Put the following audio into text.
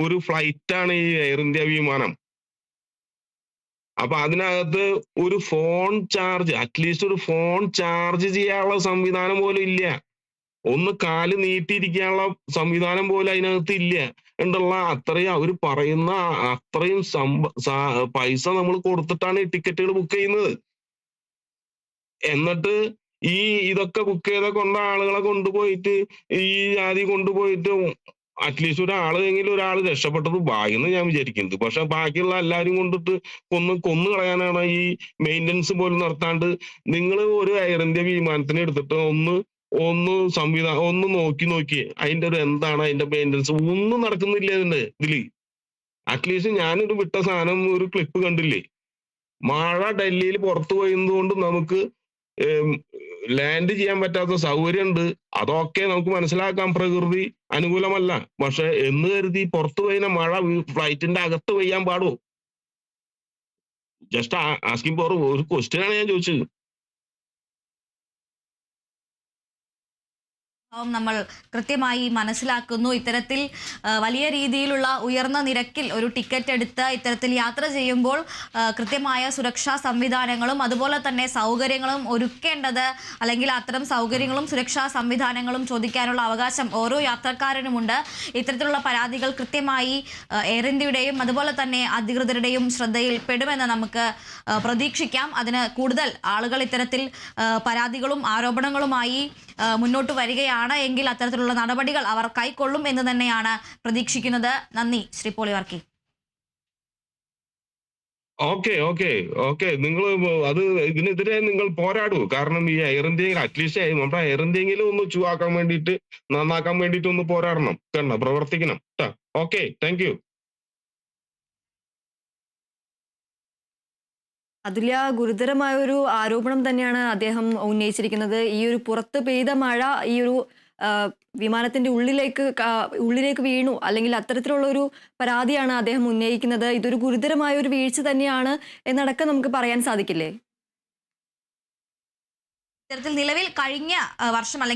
ഒരു ഫ്ലൈറ്റാണ് ഈ air India വിമാനം. അപ്പൊ അതിനകത്ത് ഒരു ഫോൺ ചാർജ് അറ്റ്ലീസ്റ്റ് ഒരു ഫോൺ ചാർജ് ചെയ്യാനുള്ള സംവിധാനം പോലും ഇല്ല. ഒന്ന് കാല് നീട്ടിയിരിക്കാനുള്ള സംവിധാനം പോലും അതിനകത്ത് ഇല്ല. എന്നുള്ള അത്രയും അവര് പറയുന്ന അത്രയും പൈസ നമ്മൾ കൊടുത്തിട്ടാണ് ഈ ടിക്കറ്റുകൾ ബുക്ക് ചെയ്യുന്നത്. എന്നിട്ട് ഈ ഇതൊക്കെ ബുക്ക് ചെയ്ത ആളുകളെ കൊണ്ടുപോയിട്ട് ഈ ജാതി കൊണ്ടുപോയിട്ട് അറ്റ്ലീസ്റ്റ് ഒരാളെങ്കിലും ഒരാൾ രക്ഷപ്പെട്ടത് ഭാഗ്യമെന്ന് ഞാൻ വിചാരിക്കുന്നത്. പക്ഷെ ബാക്കിയുള്ള എല്ലാരും കൊണ്ടിട്ട് കൊന്നു കളയാനാണ് ഈ മെയിന്റനൻസ് പോലും നടത്താണ്ട്. നിങ്ങൾ ഒരു എയർ ഇന്ത്യ വിമാനത്തിനെ എടുത്തിട്ട് ഒന്ന് ഒന്ന് ഒന്ന് നോക്കിയേ അതിന്റെ ഒരു എന്താണ് അതിന്റെ മെയിന്റനൻസ് ഒന്നും നടക്കുന്നില്ല ഇതില്. അറ്റ്ലീസ്റ്റ് ഞാനൊരു വിട്ട സാധനം ഒരു ക്ലിപ്പ് കണ്ടില്ലേ, മഴ ഡൽഹിയിൽ പുറത്തു പോയത് കൊണ്ട് നമുക്ക് ലാൻഡ് ചെയ്യാൻ പറ്റാത്ത സൗകര്യമുണ്ട്. അതൊക്കെ നമുക്ക് മനസ്സിലാക്കാം, പ്രകൃതി അനുകൂലമല്ല. പക്ഷെ എന്ന് കരുതി പുറത്തു പോയിന മഴ ഫ്ലൈറ്റിന്റെ അകത്ത് പെയ്യാൻ പാടുമോ? ജസ്റ്റ് ആസ്കിംഗ് ഫോർ ഒരു ക്വസ്റ്റ്യൻ ആണ് ഞാൻ ചോദിച്ചത്. നമ്മൾ കൃത്യമായി മനസ്സിലാക്കുന്നു. ഇത്തരത്തിൽ വലിയ രീതിയിലുള്ള ഉയർന്ന നിരക്കിൽ ഒരു ടിക്കറ്റ് എടുത്ത് ഇത്തരത്തിൽ യാത്ര ചെയ്യുമ്പോൾ കൃത്യമായ സുരക്ഷാ സംവിധാനങ്ങളും അതുപോലെ തന്നെ സൗകര്യങ്ങളും ഒരുക്കേണ്ടത്, അല്ലെങ്കിൽ അത്തരം സൗകര്യങ്ങളും സുരക്ഷാ സംവിധാനങ്ങളും ചോദിക്കാനുള്ള അവകാശം ഓരോ യാത്രക്കാരനുമുണ്ട്. ഇത്തരത്തിലുള്ള പരാതികൾ കൃത്യമായി എയർ ഇന്ത്യയുടെയും അതുപോലെ തന്നെ അധികൃതരുടെയും ശ്രദ്ധയിൽ പെടുമെന്ന് നമുക്ക് പ്രതീക്ഷിക്കാം. അതിന് കൂടുതൽ ആളുകൾ ഇത്തരത്തിൽ പരാതികളും ആരോപണങ്ങളുമായി മുന്നോട്ട് വരികയാണ് എങ്കിൽ അത്തരത്തിലുള്ള നടപടികൾ അവർ കൈക്കൊള്ളും എന്ന് തന്നെയാണ് പ്രതീക്ഷിക്കുന്നത്. നന്ദി ശ്രീ പോളി വർക്കി. ഓക്കെ നിങ്ങൾ അത് ഇതിനെതിരെ നിങ്ങൾ പോരാടൂ. കാരണം ഈ എയർ ഇന്ത്യയിൽ അറ്റ്ലീസ്റ്റ് നമ്മുടെ എയർ ഇന്ത്യയിലും ഒന്ന് ചൂവാക്കാൻ വേണ്ടിയിട്ട് നന്നാക്കാൻ വേണ്ടിയിട്ട് ഒന്ന് പോരാടണം, പ്രവർത്തിക്കണം. Okay, thank you. അതുല്യ, ഗുരുതരമായ ഒരു ആരോപണം തന്നെയാണ് അദ്ദേഹം ഉന്നയിച്ചിരിക്കുന്നത്. ഈ ഒരു പുറത്ത് പെയ്ത മഴ ഈ ഒരു വിമാനത്തിന്റെ ഉള്ളിലേക്ക് വീണു, അല്ലെങ്കിൽ അത്തരത്തിലുള്ള ഒരു പരാതിയാണ് അദ്ദേഹം ഉന്നയിക്കുന്നത്. ഇതൊരു ഗുരുതരമായ ഒരു വീഴ്ച തന്നെയാണ് എന്നടക്കം നമുക്ക് പറയാൻ സാധിക്കില്ലേ? ഇത്തരത്തിൽ നിലവിൽ കഴിഞ്ഞ വർഷം അല്ലെങ്കിൽ